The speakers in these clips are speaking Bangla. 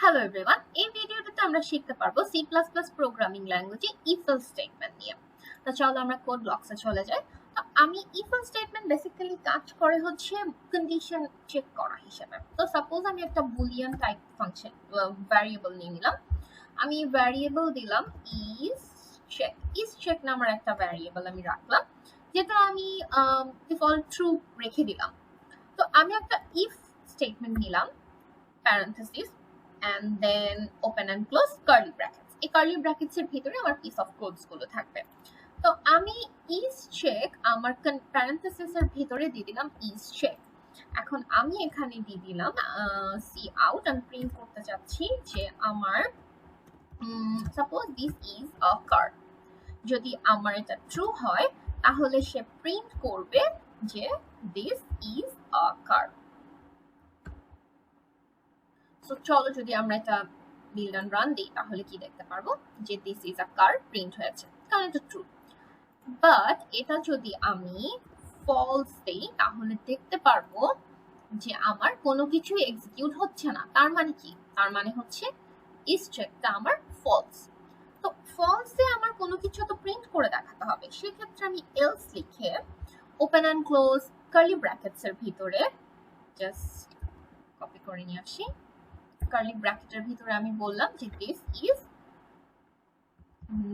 হ্যালো এভরিওয়ান, এই ভিডিওটাতে আমরা শিখতে পারবো সি প্লাস প্লাস প্রোগ্রামিং ল্যাঙ্গুয়েজে ইফ এলস স্টেটমেন্ট নিয়ে। তো চলো আমরা কোড ব্লকসে চলে যাই। তো আমি ইফ এলস স্টেটমেন্ট বেসিক্যালি কাজ করে হচ্ছে কন্ডিশন চেক করা হিসেবে। তো সাপোজ আমি একটা বুলিয়ান টাইপ ফাংশন ভ্যারিয়েবল নিয়ে নিলাম। আমি ভ্যারিয়েবল দিলাম ইজ চেক নামের একটা ভ্যারিয়েবল আমি রাখলাম, যেটা আমি ডিফল্ট ট্রু রেখে দিলাম। তো আমি একটা ইফ স্টেটমেন্ট নিলাম, parenthesis and then open and close curly brackets. এই curly brackets এর ভিতরে আমার piece of codes গুলো থাকবে। তো আমি is check আমার parenthesis এর ভিতরে দিয়ে দিলাম is check। এখন আমি এখানে দিয়ে দিলাম see out, আমি প্রিন্ট করতে চাচ্ছি যে আমার suppose this is a car। যদি আমার এটা true হয় তাহলে সে প্রিন্ট করবে যে this is a car। তো চলো যদি আমরা এটা বিল্ড এন্ড রান দিই তাহলে কি দেখতে পারবো যে this is a car print হয়েছে, কারণ এটা ট্রু। বাট এটা যদি আমি ফলস দেই তাহলে দেখতে পারবো যে আমার কোনো কিছু এক্সিকিউট হচ্ছে না। তার মানে কি? তার মানে হচ্ছে ইজ চেকটা আমার ফলস। তো ফলসে আমার কোনো কিছু তো প্রিন্ট করে দেখাতে হবে, সেক্ষেত্রে আমি এলস লিখে open and close curly brackets এর ভিতরে জাস্ট কপি করে নিয়ে আসি। কার্লি ব্র্যাকেটের ভিতরে আমি বললাম যে দিস ইজ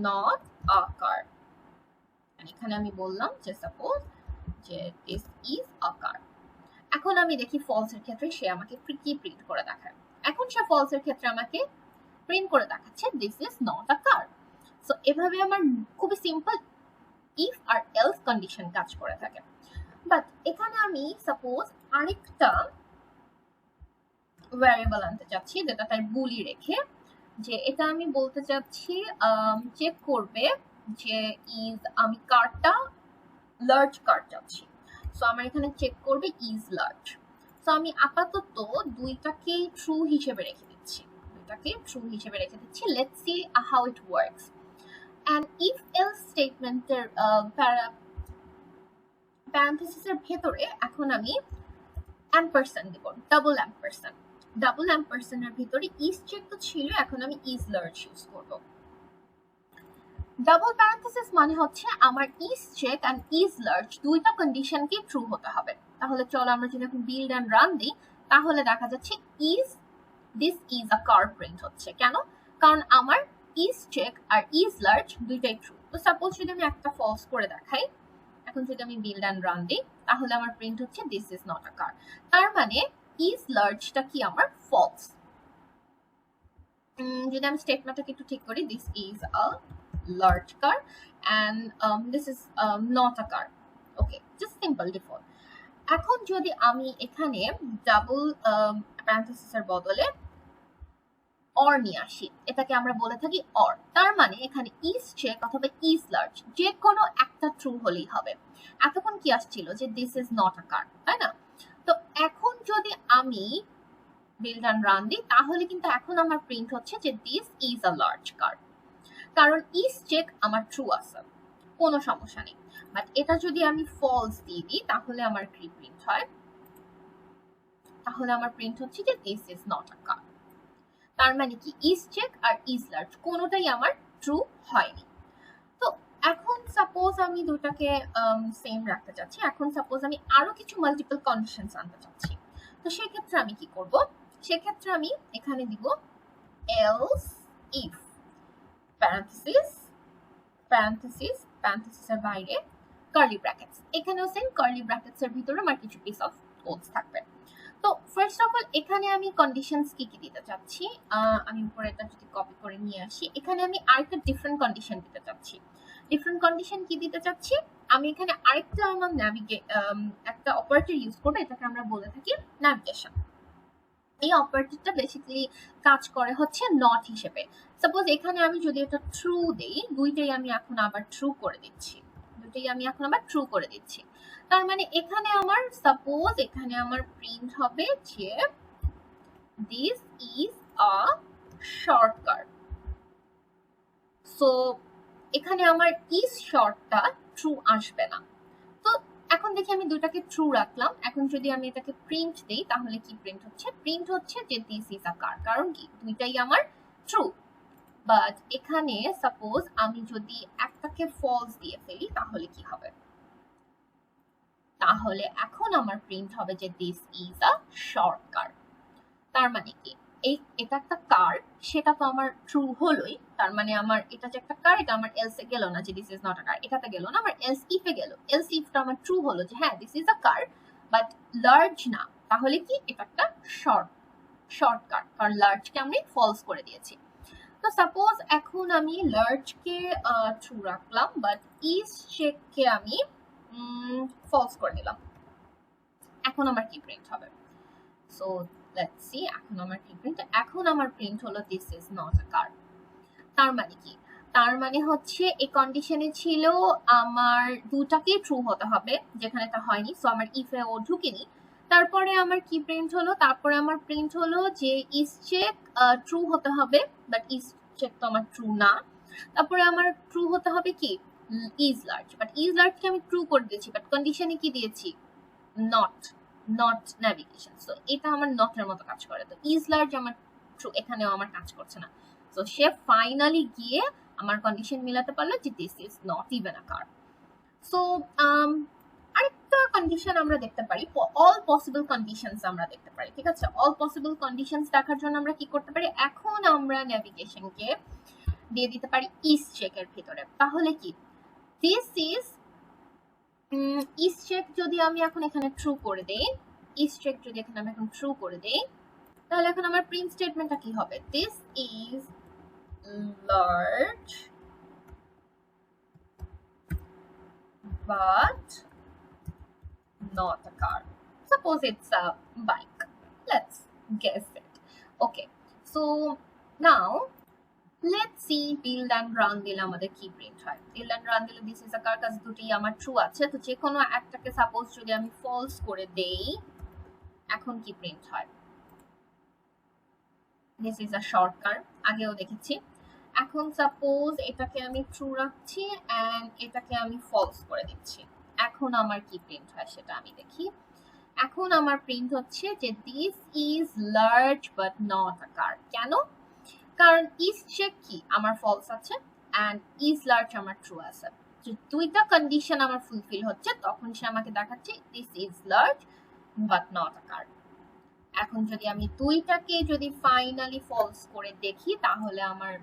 নট আ কার। এখানে আমি বললাম যে সাপোজ যে দিস ইজ আ কার। এখন আমি দেখি ফলস এর ক্ষেত্রে সে আমাকে কি প্রিন্ট করে দেখায়। এখন সে ফলস এর ক্ষেত্রে আমাকে প্রিন্ট করে দেখাচ্ছে this is not a car. So এভাবে আমার খুবই সিম্পল ইফ আর এলস কন্ডিশন কাজ করে থাকে। বাট এখানে আমি সাপোজ আরেকটা ভ্যারিয়েবল আনতে চাচ্ছি, যেটা তাই বুলি রেখে, যে এটা আমি বলতে চাচ্ছি চেক করবে যে ইজ আমি কারটা লার্জ কার চাচ্ছি। সো আমার এখানে চেক করবে ইজ লার্জ। সো আমি আপাতত দুইটাকে ট্রু হিসেবে রেখে দিচ্ছি, let's see how it works. And if else স্টেটমেন্টের প্যারেনথেসিসের ভেতরে এখন আমি অ্যাম্পারস্যান্ড দেব, ডাবল অ্যাম্পারস্যান্ডের ভিতরে ইজ চেক তো ছিল, এখন আমি ইজ লার্জ ইউজ করব। ডাবল প্যারেনথেসিস মানে হচ্ছে আমার is check and is large দুইটা কন্ডিশনকে ট্রু হতে হবে। তাহলে চলো আমরা যদি এখন বিল্ড এন্ড রান দিই তাহলে দেখা যাচ্ছে this is a car print হচ্ছে। কেন? কারণ আমার ইজ চেক আর ইজ লার্জ দুইটাই ট্রু। তো সাপোজ যদি আমি একটা ফলস করে দেখাই, এখন যদি আমি বিল্ড এন্ড রান দিই তাহলে আমার প্রিন্ট হচ্ছে this is not a car. তার মানে ইজ লার্জটা কি আমার ফলস। যদি আমি স্টেটমেন্টটাকে একটু ঠিক করি, this is a large car and this is not a car. Okay, just simple default. এখন যদি আমি এখানে ডাবল প্যারেনথেসিসের বদলে অর নিয়ে আসি, এটাকে আমরা বলে থাকি অর। তার মানে এখানে ইজ চেক অথবা ইজ লার্জ যে কোনো একটা ট্রু হলেই হবে। এতক্ষণ কি আসছিল যে দিস ইজ নট আ কার, তাই না? তো এখন যদি আমি বিল্ড এন্ড রান দিই তাহলে কিন্তু এখন আমার প্রিন্ট হচ্ছে যে দিস ইজ আ লার্জ কার, কারণ ইজ চেক আমার ট্রু আছে, কোনো সমস্যা নেই। বাট এটা যদি আমি ফলস দিয়ে দিই তাহলে আমার কি প্রিন্ট হয়? তাহলে আমার প্রিন্ট হচ্ছে যে this is not a car. তার মানে কি ইজ চেক আর ইজ লার্জ কোনোটাই আমার ট্রু হয়নি। তো এখন সাপোজ আমি দুটাকে সেম রাখতে চাচ্ছি, এখন সাপোজ আমি আরো কিছু মাল্টিপল কন্ডিশনস আনতে চাচ্ছি। তো সেক্ষেত্রে আমি কি করব? সেক্ষেত্রে আমি এখানে দিব এলস ইফ প্যারেনথেসিসের বাইরে কার্লি ব্র্যাকেটস। এখানেও সেম কার্লি ব্র্যাকেটস এর ভিতরে আমার কিছু পিস অফ কোডস থাকবে। তো ফার্স্ট অফ অল এখানে আমি কন্ডিশনস কি দিতে চাচ্ছি, আমি উপরে এটা যদি কপি করে নিয়ে আসি, এখানে আমি আরেকটা ডিফারেন্ট কন্ডিশন দিতে চাচ্ছি। ডিফারেন্ট কন্ডিশন কি দিতে চাচ্ছি? আমি এখানে আরেকটা আমার একটা অপারেটর ইউজ করবো, এটাকে আমরা বলে থাকি ন্যাভিগেশন। এই অপারেটরটা বেসিক্যালি কাজ করে হচ্ছে নট হিসেবে। সাপোজ এখানে আমি যদি এটা ট্রু দেই, দুইটাই আমি এখন আবার ট্রু করে দিচ্ছি। তার মানে এখানে আমার সাপোজ এখানে আমার প্রিন্ট হবে যে this is a short car. So এখানে আমার ইজ শর্টটা ট্রু আসবে না। তো এখন দেখি আমি দুইটাকে ট্রু রাখলাম। এখন যদি আমি এটাকে প্রিন্ট দেই তাহলে কি প্রিন্ট হচ্ছে? প্রিন্ট হচ্ছে যে দিস ইজ আ কার। কারণ কি দুইটাই আমার ট্রু। বাট এখানে সাপোজ আমি যদি একটাকে ফলস দিয়ে ফেলি তাহলে কি হবে? তাহলে এখন আমার প্রিন্ট হবে যে দিস ইজ আ শর্ট কার। তার মানে কি এটা একটা কার, সেটা তো আমার ট্রু হলোই। তার মানে আমার এটা যে একটা কার, এটা আমার এলস এ গেল না যে দিস ইজ নট আ কার, এটাতে গেল না, আমার এলস ইফ এ গেল। এলস ইফটা আমার ট্রু হলো যে হ্যাঁ this is a car but large না। তাহলে কি এটা একটা শর্ট কার, কারণ লার্জকে আমি ফলস করে দিয়েছি। তো সাপোজ এখন আমি লার্জকে ট্রু রাখলাম বাট ইজ চেককে আমি ফলস করে দিলাম। এখন আমার কি প্রিন্ট হবে? সো লেটস সি এখন আমার কি প্রিন্ট। এখন আমার প্রিন্ট হলো this is not a car. তার মানে কি? তার মানে হচ্ছে এই কন্ডিশনে ছিল আমার দুটাকেই ট্রু হতে হবে, যেখানে এটা হয়নি, সো আমার ইফ এ ও ঢুকেনি। তারপরে আমার কি প্রিন্ট হলো? তারপরে আমার প্রিন্ট হলো যে ইজ চেক ট্রু হতে হবে, বাট ইজ চেক তো আমার ট্রু না। তারপরে আমার ট্রু হতে হবে কি ইজ লার্জ, বাট ইজ লার্জকে আমি ট্রু করে দিয়েছি, বাট কন্ডিশনে কি দিয়েছি? Not navigation. সো এটা আমার নটের মতো কাজ করে। তো ইজ লার্জ আমার ট্রু, এখানেও আমার কাজ করছে না। সো সে ফাইনালি গিয়ে আমার কন্ডিশন মিলাতে পারলো যে this is not even a car. So আরেকটা কন্ডিশন আমরা দেখতে পারি, অল পসিবল কন্ডিশনস আমরা দেখতে পারি। ঠিক আছে, অল পসিবল কন্ডিশনস দেখার জন্য আমরা কি করতে পারি? এখন আমরা ন্যাভিগেশনকে দিয়ে দিতে পারি ইজ চেকের ভিতরে। তাহলে কি দিস ইজ ইজ চেক যদি আমি এখন এখানে ট্রু করে দেই, ইজ চেক যদি এখানে আমি এখন ট্রু করে দেই, তাহলে এখন আমার প্রিন্ট স্টেটমেন্টটা কি হবে? This is large but not a car. Suppose it's a bike. Let's guess it. Okay, so now let's see build and run দিলে আমাদের কি প্রিন্ট হয়। build and run দিলে this is a car, কাজ দুটি আমার ট্রু আছে। তো যে কোনো একটাকে সাপোজ যদি আমি ফলস করে দেই, এখন কি প্রিন্ট হয়? this is a short car, আগেও দেখেছি। এখন সাপোজ এটাকে আমি ট্রু রাখছি এন্ড এটাকে আমি ফলস করে দিচ্ছি, এখন আমার কি প্রিন্ট হয় সেটা আমি দেখি। এখন আমার প্রিন্ট হচ্ছে যে this is large but not a car. কেন? কারণ ইজ চেক কি আমার ফলস আছে এন্ড ইজ লার্জ আমার ট্রু আছে। দুইটা কন্ডিশন আমার ফুলফিল হচ্ছে, তখন সে আমাকে দেখাচ্ছে this is large but not a car. এখন যদি আমি দুইটাকে যদি ফাইনালি ফলস করে দেখি তাহলে আমার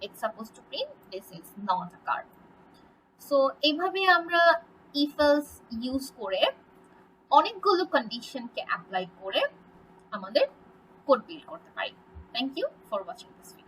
it's supposed to print this is not a car. So এইভাবে আমরা if else ইউজ করে অনেকগুলো কন্ডিশনকে অ্যাপ্লাই করে আমাদের কোড বিল্ড করতে পারি। Thank you for watching this video.